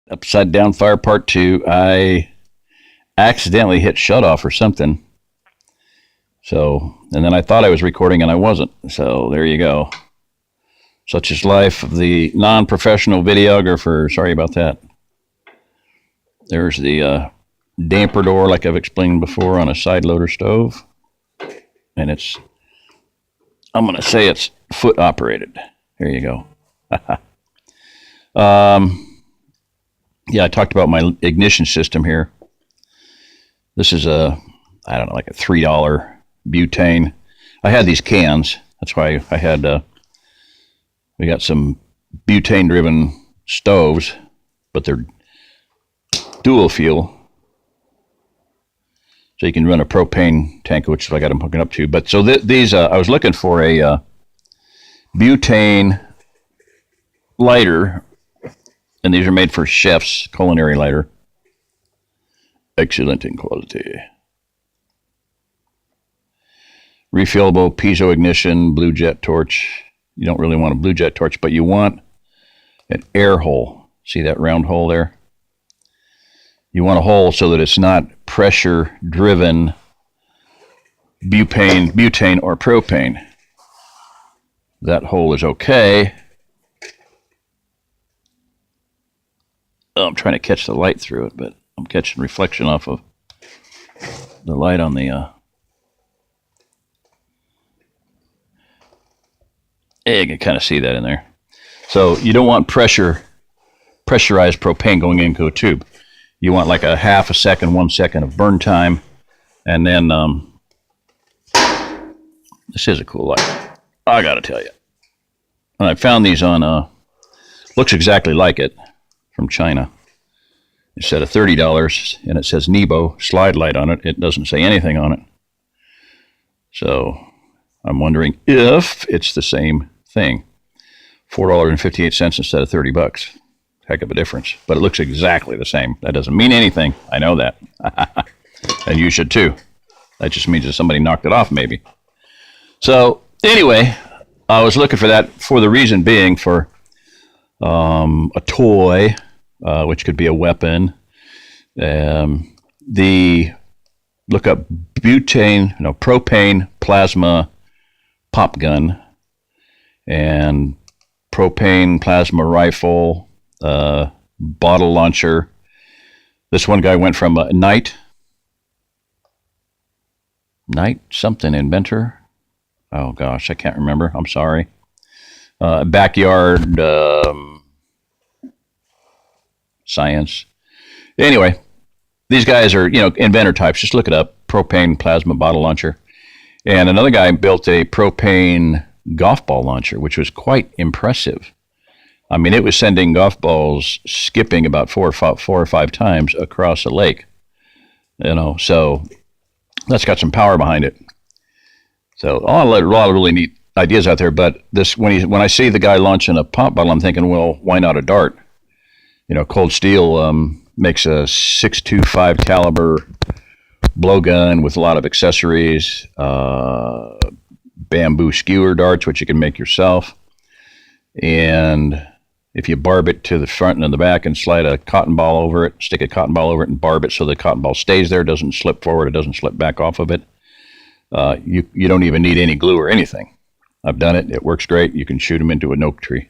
Upside down fire part 2. I accidentally hit shut off or something. So, and then I thought I was recording and I wasn't. So there you go. Such is life of the non-professional videographer. Sorry about that. There's the damper door, like I've explained before, on a side loader stove. And I'm going to say it's foot operated. There you go. Yeah, I talked about my ignition system here. This is like a $3 butane. I had these cans. That's why I had, we got some butane driven stoves, but they're dual fuel. So you can run a propane tank, which is what I got them hooking up to. But so these, I was looking for a butane lighter, and these are made for chefs, culinary lighter. Excellent in quality. Refillable piezo ignition, blue jet torch. You don't really want a blue jet torch, but you want an air hole. See that round hole there? You want a hole so that it's not pressure-driven butane or propane. That hole is okay. Oh, I'm trying to catch the light through it, but I'm catching reflection off of the light on the... you can kind of see that in there. So you don't want pressurized propane going into a tube. You want like a half a second, 1 second of burn time. And then, this is a cool light. I got to tell you. And I found these on, looks exactly like it, from China. Instead of $30, and it says Nebo slide light on it. It doesn't say anything on it. So I'm wondering if it's the same thing. $4.58 instead of $30. Heck of a difference, but it looks exactly the same. That doesn't mean anything. I know that. And you should too. That just means that somebody knocked it off maybe. So anyway, I was looking for that for the reason being for a toy, which could be a weapon. Look up propane plasma pop gun and propane plasma rifle. Bottle launcher. This one guy went from a Knight something inventor. Oh gosh, I can't remember. I'm sorry. Backyard science. Anyway, these guys are inventor types. Just look it up. Propane plasma bottle launcher. And another guy built a propane golf ball launcher, which was quite impressive. I mean, it was sending golf balls skipping about four or five times across a lake. So that's got some power behind it. So a lot of really neat ideas out there. But this, when I see the guy launching a pop bottle, I'm thinking, well, why not a dart? Cold Steel makes a .625 caliber blowgun with a lot of accessories, bamboo skewer darts, which you can make yourself, and if you barb it to the front and the back and slide a cotton ball over it, stick a cotton ball over it and barb it so the cotton ball stays there, doesn't slip forward, it doesn't slip back off of it. You don't even need any glue or anything. I've done it. It works great. You can shoot them into an oak tree.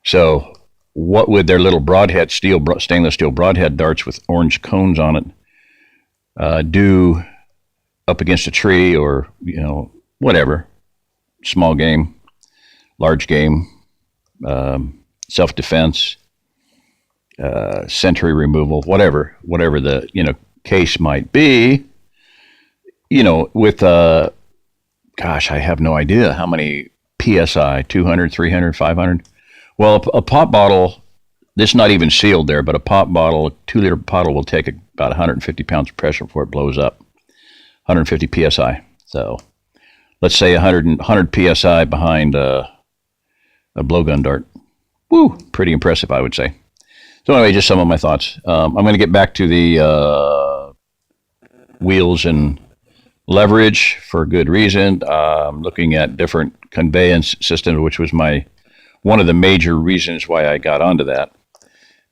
So what would their little broadhead stainless steel broadhead darts with orange cones on it do up against a tree or, whatever, small game, large game, self-defense, sentry removal, whatever the, case might be, with, gosh, I have no idea how many PSI, 200, 300, 500. Well, a pop bottle, this is not even sealed there, but a pop bottle, a 2-liter bottle will take about 150 pounds of pressure before it blows up, 150 PSI. So let's say 100 PSI behind a blowgun dart. Woo, pretty impressive, I would say. So anyway, just some of my thoughts. I'm going to get back to the wheels and leverage for a good reason. Looking at different conveyance systems, which was one of the major reasons why I got onto that.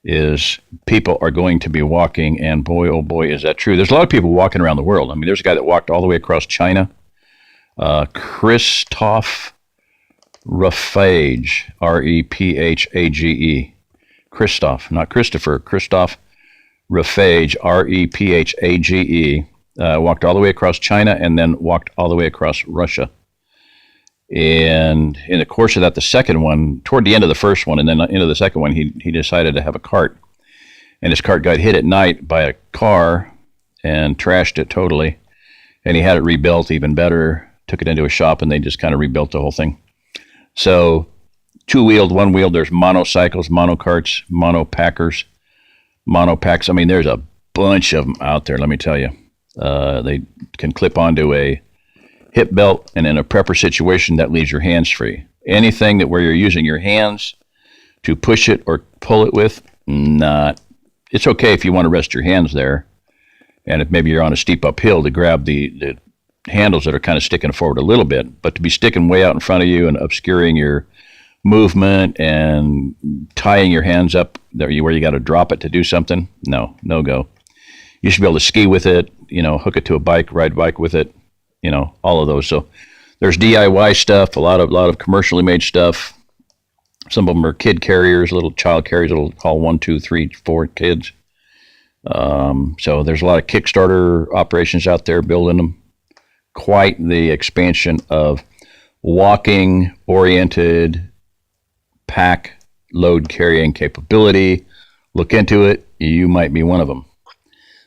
is people are going to be walking, and boy, oh boy, is that true. There's a lot of people walking around the world. I mean, there's a guy that walked all the way across China, Christophe Rephage, Rephage. Christophe, not Christopher, Christophe Rephage, Rephage, walked all the way across China and then walked all the way across Russia. And in the course of that, the second one, toward the end of the first one and then into the second one, he decided to have a cart. And his cart got hit at night by a car and trashed it totally. And he had it rebuilt even better, took it into a shop, and they just kind of rebuilt the whole thing. So two-wheeled, one-wheeled, there's monocycles, monocarts, monopackers, monopacks. I mean, there's a bunch of them out there, let me tell you. They can clip onto a hip belt, and in a prepper situation, that leaves your hands free. Anything that where you're using your hands to push it or pull it with, not. It's okay if you want to rest your hands there, and if maybe you're on a steep uphill to grab the handles that are kind of sticking forward a little bit, but to be sticking way out in front of you and obscuring your movement and tying your hands up where you got to drop it to do something, no go. You should be able to ski with it, hook it to a bike, ride bike with it, all of those. So there's DIY stuff, a lot of commercially made stuff. Some of them are kid carriers, little child carriers that'll haul 1, 2, 3, 4 kids. So there's a lot of Kickstarter operations out there building them. Quite the expansion of walking-oriented pack load carrying capability. Look into it. You might be one of them.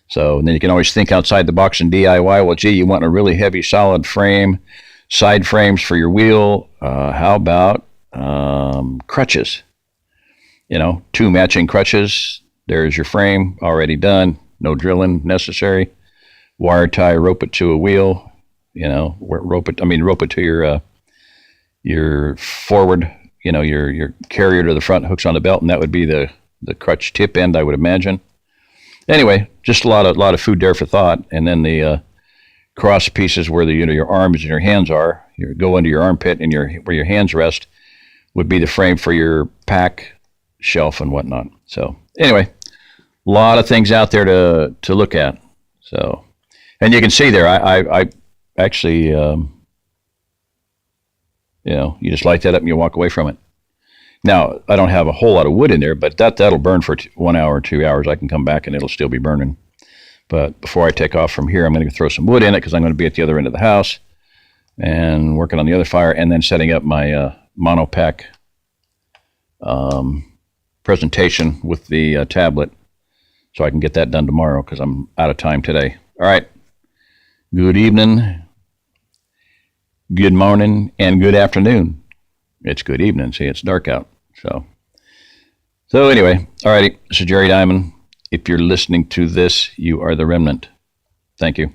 So and then you can always think outside the box and DIY. Well, gee, you want a really heavy, solid frame, side frames for your wheel. How about crutches? 2 matching crutches. There's your frame already done. No drilling necessary. Wire tie, rope it to a wheel. Rope it to your forward. Your carrier to the front, hooks on the belt, and that would be the crutch tip end, I would imagine. Anyway, just a lot of food there for thought. And then the cross pieces where your arms and your hands are, go under your armpit and where your hands rest, would be the frame for your pack shelf and whatnot. So anyway, a lot of things out there to look at. So, and you can see there, I actually, you just light that up and you walk away from it. Now, I don't have a whole lot of wood in there, but that'll burn for 1 hour or 2 hours. I can come back and it'll still be burning. But before I take off from here, I'm going to throw some wood in it because I'm going to be at the other end of the house and working on the other fire and then setting up my monopack presentation with the tablet so I can get that done tomorrow because I'm out of time today. All right. Good evening, good morning, and good afternoon. It's good evening. See, it's dark out. So anyway, all righty. This is Jerry Diamond. If you're listening to this, you are the remnant. Thank you.